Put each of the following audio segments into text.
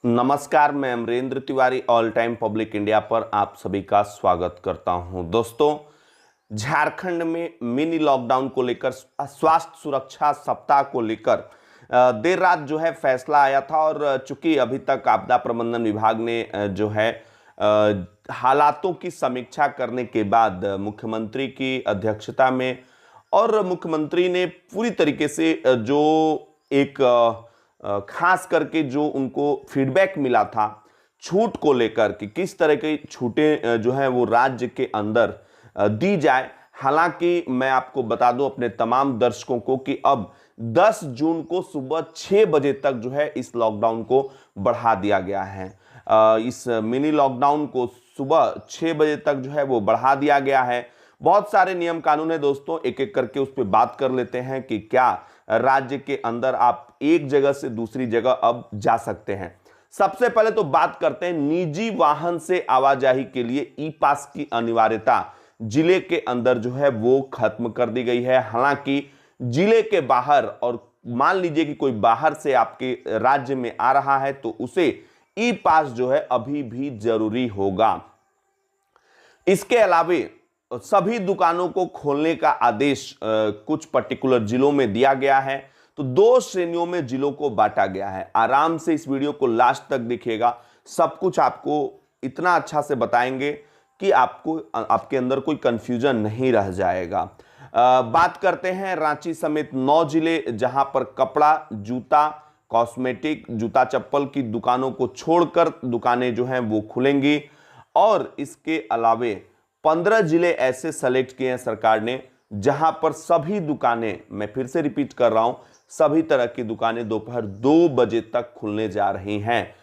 नमस्कार, मैं Amrendra Tiwari all time public India पर आप सभी का स्वागत करता हूं। दोस्तों, झारखंड में मिनी लॉकडाउन को लेकर स्वास्थ्य सुरक्षा सप्ताह को लेकर देर रात जो है फैसला आया था और चूंकि अभी तक आपदा प्रबंधन विभाग ने जो है हालातों की समीक्षा करने के बाद मुख्यमंत्री की अध्यक्षता में और मुख्यमंत्री ने पूरी तरीके से जो एक खास करके जो उनको फीडबैक मिला था छूट को लेकर कि किस तरह की छूटें जो है वो राज्य के अंदर दी जाए। हालांकि मैं आपको बता दूं अपने तमाम दर्शकों को कि अब 10 जून को सुबह 6 बजे तक जो है इस लॉकडाउन को बढ़ा दिया गया है। इस मिनी लॉकडाउन को सुबह 6 बजे तक जो है वो बढ़ा दिया गया है। बहुत सारे नियम कानून है दोस्तों, एक एक करके उस पर बात कर लेते हैं कि क्या राज्य के अंदर आप एक जगह से दूसरी जगह अब जा सकते हैं। सबसे पहले तो बात करते हैं निजी वाहन से आवाजाही के लिए ई पास की अनिवार्यता जिले के अंदर जो है वो खत्म कर दी गई है। हालांकि जिले के बाहर और मान लीजिए कि कोई बाहर से आपके राज्य में आ रहा है तो उसे ई पास जो है अभी भी जरूरी होगा। इसके अलावे सभी दुकानों को खोलने का आदेश कुछ पर्टिकुलर जिलों में दिया गया है। तो 2 श्रेणियों में जिलों को बांटा गया है। आराम से इस वीडियो को लास्ट तक देखिएगा, सब कुछ आपको इतना अच्छा से बताएंगे कि आपको आपके अंदर कोई कंफ्यूजन नहीं रह जाएगा। बात करते हैं रांची समेत 9 जिले जहां पर कपड़ा, जूता, कॉस्मेटिक, जूता चप्पल की दुकानों को छोड़कर दुकानें जो हैं वो खुलेंगी। और इसके अलावे 15 जिले ऐसे सेलेक्ट किए हैं सरकार ने जहां पर सभी दुकानें, मैं फिर से रिपीट कर रहा हूं, सभी तरह की दुकानें दोपहर 2 बजे तक खुलने जा रही हैं।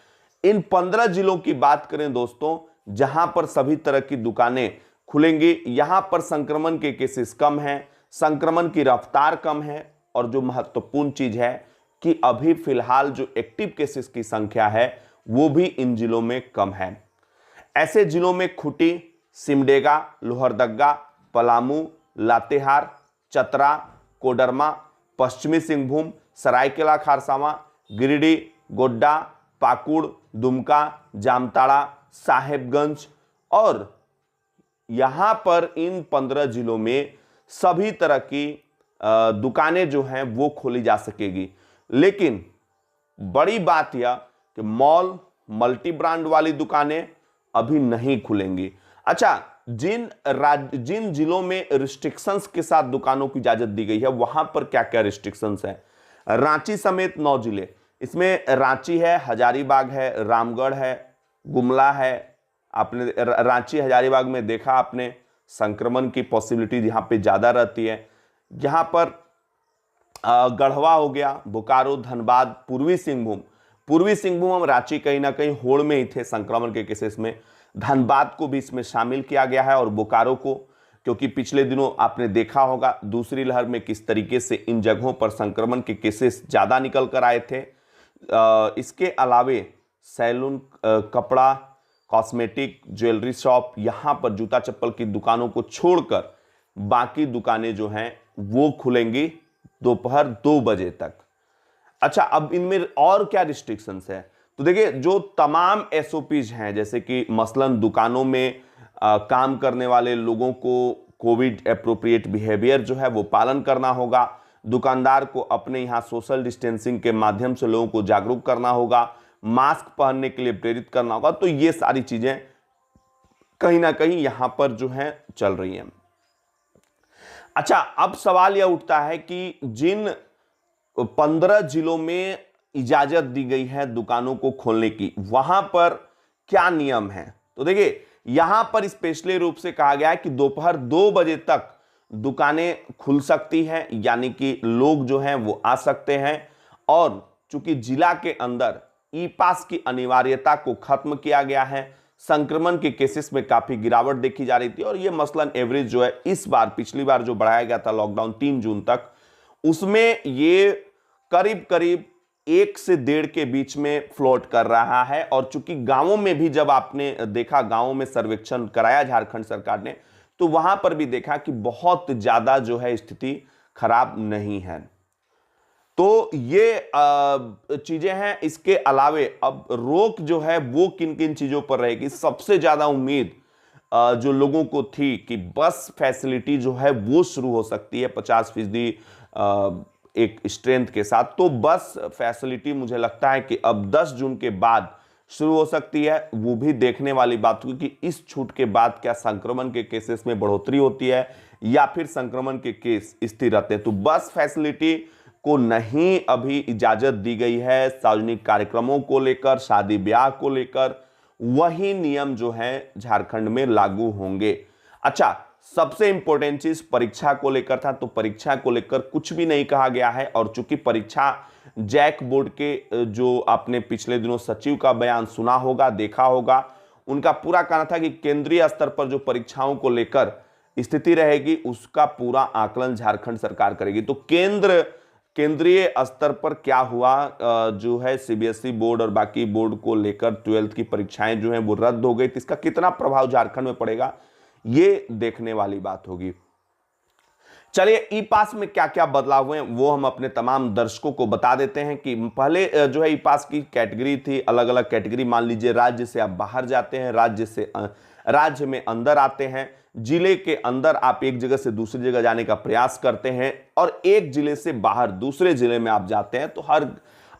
इन 15 जिलों की बात करें दोस्तों, जहां पर सभी तरह की दुकानें खुलेंगी, यहां पर संक्रमण के केसेस कम हैं, संक्रमण की रफ्तार कम है और जो महत्वपूर्ण चीज है कि अभी फिलहाल जो एक्टिव केसेस की संख्या है वो भी इन जिलों में कम है। ऐसे जिलों में खूंटी, सिमडेगा, लोहरदगा, पलामू, लातेहार, चतरा, कोडरमा, पश्चिमी सिंहभूम, सरायकेला खारसावां, गिरिडीह, गोड्डा, पाकुड़, दुमका, जामताड़ा, साहेबगंज और यहां पर इन 15 जिलों में सभी तरह की दुकानें जो हैं वो खोली जा सकेगी। लेकिन बड़ी बात यह कि मॉल, मल्टी ब्रांड वाली दुकानें अभी नहीं खुलेंगी। अच्छा, जिन जिलों में रिस्ट्रिक्शंस के साथ दुकानों की इजाजत दी गई है वहां पर क्या क्या रिस्ट्रिक्शंस है। रांची समेत 9 जिले, इसमें रांची है, हजारीबाग है, रामगढ़ है, गुमला है। आपने रांची हजारीबाग में देखा आपने संक्रमण की पॉसिबिलिटी यहां पे ज्यादा रहती है। यहां पर गढ़वा हो गया, बोकारो, धनबाद, पूर्वी सिंहभूम हम रांची कहीं ना कहीं होड़ में ही थे संक्रमण के केसेस में। धनबाद को भी इसमें शामिल किया गया है और बोकारो को, क्योंकि पिछले दिनों आपने देखा होगा दूसरी लहर में किस तरीके से इन जगहों पर संक्रमण के केसेस ज्यादा निकल कर आए थे। इसके अलावे सैलून, कपड़ा, कॉस्मेटिक, ज्वेलरी शॉप, यहां पर जूता चप्पल की दुकानों को छोड़कर बाकी दुकानें जो हैं वो खुलेंगी दोपहर 2 बजे तक। अच्छा, अब इनमें और क्या रिस्ट्रिक्शंस है तो देखिए, जो तमाम एसओपीज हैं, जैसे कि मसलन दुकानों में काम करने वाले लोगों को कोविड एप्रोप्रिएट बिहेवियर जो है वो पालन करना होगा। दुकानदार को अपने यहाँ सोशल डिस्टेंसिंग के माध्यम से लोगों को जागरूक करना होगा, मास्क पहनने के लिए प्रेरित करना होगा। तो ये सारी चीजें कहीं ना कहीं यहां पर जो है चल रही हैं। अच्छा, अब सवाल यह उठता है कि जिन 15 जिलों में इजाजत दी गई है दुकानों को खोलने की, वहां पर क्या नियम है। तो देखिए, यहां पर स्पेशली रूप से कहा गया है कि दोपहर 2 बजे तक दुकानें खुल सकती हैं, यानी कि लोग जो हैं वो आ सकते हैं। और चूंकि जिला के अंदर ई पास की अनिवार्यता को खत्म किया गया है, संक्रमण के केसेस में काफी गिरावट देखी जा रही थी और यह मसलन एवरेज जो है इस बार, पिछली बार जो बढ़ाया गया था लॉकडाउन 3 जून तक, उसमें ये करीब करीब 1 से 1.5 के बीच में फ्लोट कर रहा है। और चूंकि गांवों में भी जब आपने देखा, गांवों में सर्वेक्षण कराया झारखंड सरकार ने, तो वहां पर भी देखा कि बहुत ज्यादा जो है स्थिति खराब नहीं है। तो ये चीजें हैं। इसके अलावे अब रोक जो है वो किन किन चीजों पर रहेगी? सबसे ज्यादा उम्मीद जो लोगों को थी कि बस फैसिलिटी जो है वो शुरू हो सकती है 50% एक स्ट्रेंथ के साथ, तो बस फैसिलिटी मुझे लगता है कि अब 10 जून के बाद शुरू हो सकती है। वो भी देखने वाली बात हुई कि इस छूट के बाद क्या संक्रमण के केसेस में बढ़ोतरी होती है या फिर संक्रमण के केस स्थिर रहते हैं। तो बस फैसिलिटी को नहीं अभी इजाजत दी गई है। सार्वजनिक कार्यक्रमों को लेकर, शादी ब्याह को लेकर वही नियम जो है झारखंड में लागू होंगे। अच्छा, सबसे इंपॉर्टेंट चीज परीक्षा को लेकर था, तो परीक्षा को लेकर कुछ भी नहीं कहा गया है। और चूंकि परीक्षा जैक बोर्ड के जो आपने पिछले दिनों सचिव का बयान सुना होगा, देखा होगा, उनका पूरा कहना था कि केंद्रीय स्तर पर जो परीक्षाओं को लेकर स्थिति रहेगी उसका पूरा आकलन झारखंड सरकार करेगी। तो केंद्रीय स्तर पर क्या हुआ, जो है सीबीएसई बोर्ड और बाकी बोर्ड को लेकर 12th की परीक्षाएं जो हैं वो रद्द हो गई, तो इसका कितना प्रभाव झारखंड में पड़ेगा ये देखने वाली बात होगी। चलिए, ई पास में क्या क्या बदलाव हुए वो हम अपने तमाम दर्शकों को बता देते हैं। कि पहले जो है ई पास की कैटेगरी थी, अलग अलग कैटेगरी। मान लीजिए राज्य से आप बाहर जाते हैं, राज्य में अंदर आते हैं, जिले के अंदर आप एक जगह से दूसरी जगह जाने का प्रयास करते हैं, और एक जिले से बाहर दूसरे जिले में आप जाते हैं, तो हर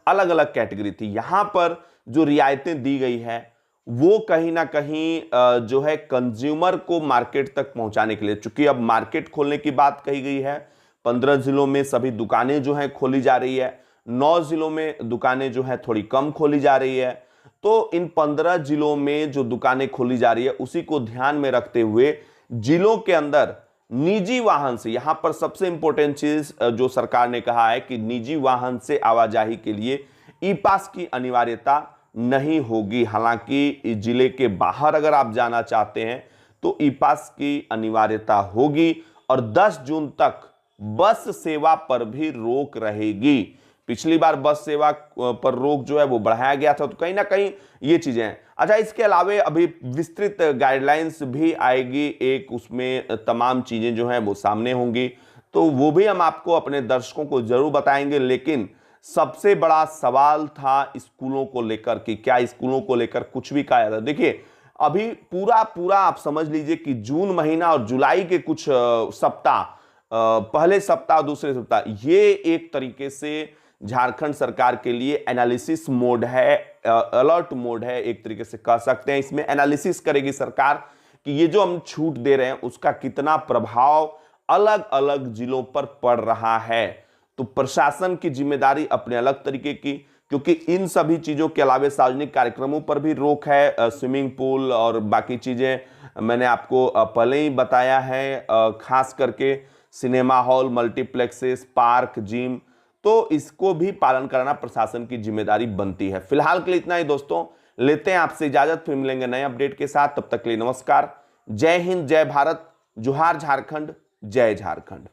अलग अलग कैटेगरी थी। यहां पर जो रियायतें दी गई है वो कहीं ना कहीं जो है कंज्यूमर को मार्केट तक पहुंचाने के लिए, चूंकि अब मार्केट खोलने की बात कही गई है। 15 जिलों में सभी दुकानें जो हैं खोली जा रही है, 9 जिलों में दुकानें जो हैं थोड़ी कम खोली जा रही है। तो इन 15 जिलों में जो दुकानें खोली जा रही है उसी को ध्यान में रखते हुए जिलों के अंदर निजी वाहन से, यहां पर सबसे इंपॉर्टेंट चीज जो सरकार ने कहा है कि निजी वाहन से आवाजाही के लिए ई पास की अनिवार्यता नहीं होगी। हालांकि जिले के बाहर अगर आप जाना चाहते हैं तो ई पास की अनिवार्यता होगी। और 10 जून तक बस सेवा पर भी रोक रहेगी। पिछली बार बस सेवा पर रोक जो है वो बढ़ाया गया था, तो कहीं ना कहीं ये चीजें हैं। अच्छा, इसके अलावे अभी विस्तृत गाइडलाइंस भी आएगी एक, उसमें तमाम चीजें जो हैं वो सामने होंगी, तो वो भी हम आपको अपने दर्शकों को जरूर बताएंगे। लेकिन सबसे बड़ा सवाल था स्कूलों को लेकर कि क्या स्कूलों को लेकर कुछ भी कहा जाता है। देखिए, अभी पूरा आप समझ लीजिए कि जून महीना और जुलाई के कुछ सप्ताह, पहले सप्ताह दूसरे सप्ताह, ये एक तरीके से झारखंड सरकार के लिए एनालिसिस मोड है, अलर्ट मोड है, एक तरीके से कह सकते हैं। इसमें एनालिसिस करेगी सरकार कि ये जो हम छूट दे रहे हैं उसका कितना प्रभाव अलग अलग जिलों पर पड़ रहा है। तो प्रशासन की जिम्मेदारी अपने अलग तरीके की, क्योंकि इन सभी चीजों के अलावा सार्वजनिक कार्यक्रमों पर भी रोक है, स्विमिंग पूल और बाकी चीजें मैंने आपको पहले ही बताया है, खास करके cinema hall, multiplexes, park, gym, तो इसको भी पालन कराना प्रशासन की जिम्मेदारी बनती है। फिलहाल के लिए इतना ही दोस्तों, लेते हैं आपसे इजाजत, फिर मिलेंगे नए अपडेट के साथ। तब तक के लिए नमस्कार, जय हिंद, जय भारत, जोहार झारखंड, जय झारखंड।